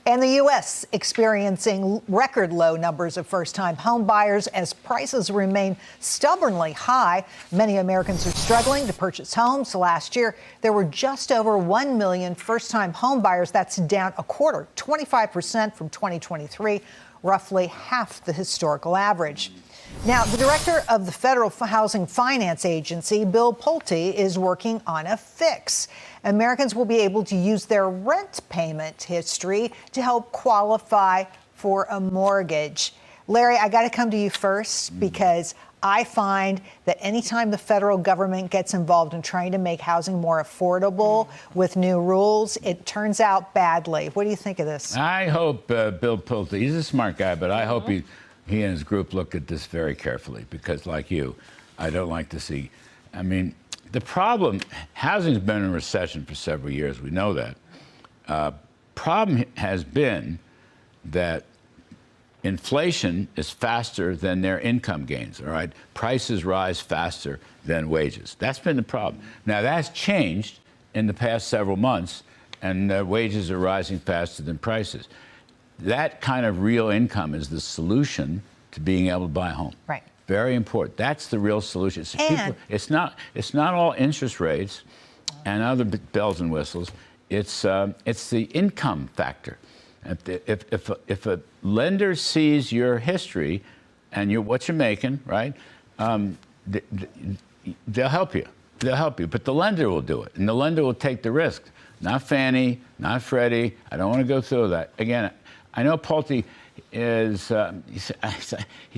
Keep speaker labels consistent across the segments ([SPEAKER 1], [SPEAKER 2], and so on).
[SPEAKER 1] And the U.S. experiencing record low numbers of first-time home buyers as prices remain stubbornly high. Many Americans are struggling to purchase homes. Last year, there were just over 1 million first-time home buyers. That's down a quarter, 25% from 2023, roughly half the historical average. Now, the director of the Federal Housing Finance Agency, Bill Pulte, is working on a fix. Americans will be able to use their rent payment history to help qualify for a mortgage. Larry, I got to come to you first because I find that anytime the federal government gets involved in trying to make housing more affordable with new rules, it turns out badly. What do you think of this?
[SPEAKER 2] I hope Bill Pulte, he's a smart guy, but I hope he and his group look at this very carefully because, like you, I don't like to see. I mean, the problem, housing's been in recession for several years. We know that. Problem has been that inflation is faster than their income gains, all right? Prices rise faster than wages. That's been the problem. Now, that's changed in the past several months, and wages are rising faster than prices. That kind of real income is the solution to being able to buy a home.
[SPEAKER 1] Right.
[SPEAKER 2] Very important. That's the real solution. It's not all interest rates and other bells and whistles. It's the income factor. If a lender sees your history and what you're making, right, they'll help you. They'll help you. But the lender will do it, and the lender will take the risk. Not Fannie, not Freddie. I don't want to go through that again. I know Pulte is he's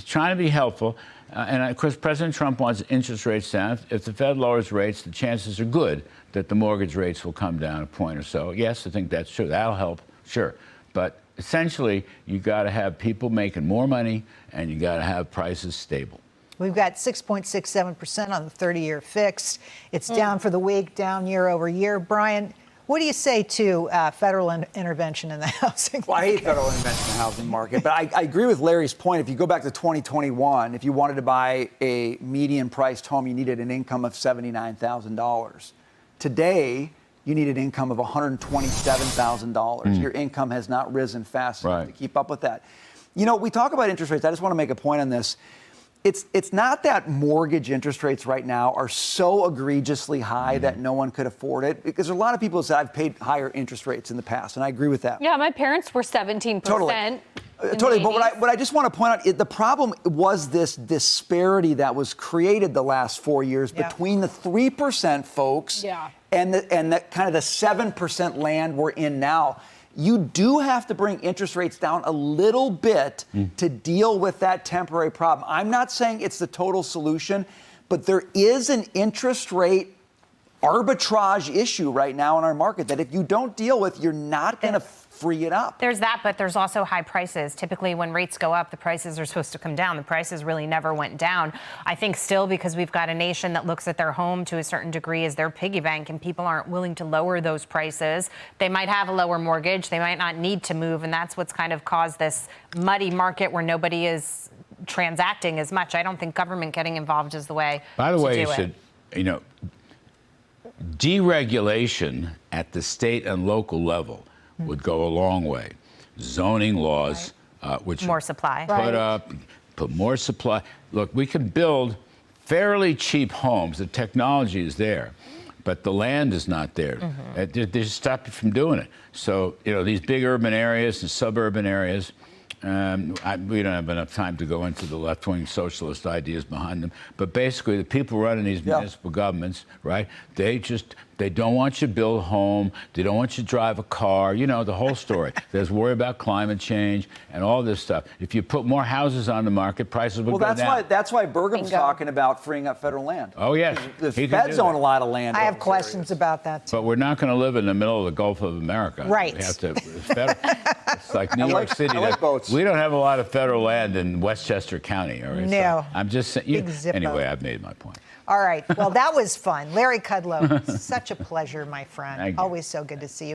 [SPEAKER 2] trying to be helpful, and of course President Trump wants interest rates down. If the Fed lowers rates, the chances are good that the mortgage rates will come down a point or so. Yes, I think that's true. That'll help, sure. But essentially, you got to have people making more money, and you got to have prices stable.
[SPEAKER 1] We've got 6.67% on the 30-year fix. It's down for the week, down year over year. Brian, what do you say to federal intervention in the housing market?
[SPEAKER 3] Well, I hate federal intervention in the housing market, but I agree with Larry's point. If you go back to 2021, if you wanted to buy a median-priced home, you needed an income of $79,000. Today, you need an income of $127,000. Your income has not risen fast enough to keep up with that. You know, we talk about interest rates. I just want to make a point on this. It's not that mortgage interest rates right now are so egregiously high that no one could afford it, because there are a lot of people who say I've paid higher interest rates in the past, and I agree with that.
[SPEAKER 4] Yeah, my parents were 17%.
[SPEAKER 3] Totally. But what I just want to point out, the problem was this disparity that was created the last 4 years between the 3% folks and the kind of the 7% land we're in now. You do have to bring interest rates down a little bit to deal with that temporary problem. I'm not saying it's the total solution, but there is an interest rate arbitrage issue right now in our market that if you don't deal with, you're not going to free it up.
[SPEAKER 5] There's that, but there's also high prices. Typically, when rates go up, the prices are supposed to come down. The prices really never went down. I think still because we've got a nation that looks at their home to a certain degree as their piggy bank, and people aren't willing to lower those prices. They might have a lower mortgage. They might not need to move, and that's what's kind of caused this muddy market where nobody is transacting as much. I don't think government getting involved is the way to do it.
[SPEAKER 2] By the way, deregulation at the state and local level would go a long way. Zoning laws, which
[SPEAKER 5] more supply,
[SPEAKER 2] put more supply. Look, we can build fairly cheap homes. The technology is there, but the land is not there. They just stop you from doing it. So these big urban areas and suburban areas. We don't have enough time to go into the left-wing socialist ideas behind them. But basically, the people running these municipal governments, right, they don't want you to build a home. They don't want you to drive a car. You know, the whole story. There's worry about climate change and all this stuff. If you put more houses on the market, prices will go down.
[SPEAKER 3] That's why Burgum's talking about freeing up federal land.
[SPEAKER 2] Oh, yes.
[SPEAKER 3] The feds own a lot of land.
[SPEAKER 1] I have questions about that, too.
[SPEAKER 2] But we're not going to live in the middle of the Gulf of America.
[SPEAKER 1] Right.
[SPEAKER 2] We have to. It's like New York City.
[SPEAKER 3] I like boats.
[SPEAKER 2] We don't have a lot of federal land in Westchester County. All right?
[SPEAKER 1] No.
[SPEAKER 2] So I'm just saying. Anyway, I've made my point.
[SPEAKER 1] All right. Well, that was fun. Larry Kudlow, such a pleasure, my friend.
[SPEAKER 2] Thank you.
[SPEAKER 1] Always so good to see you.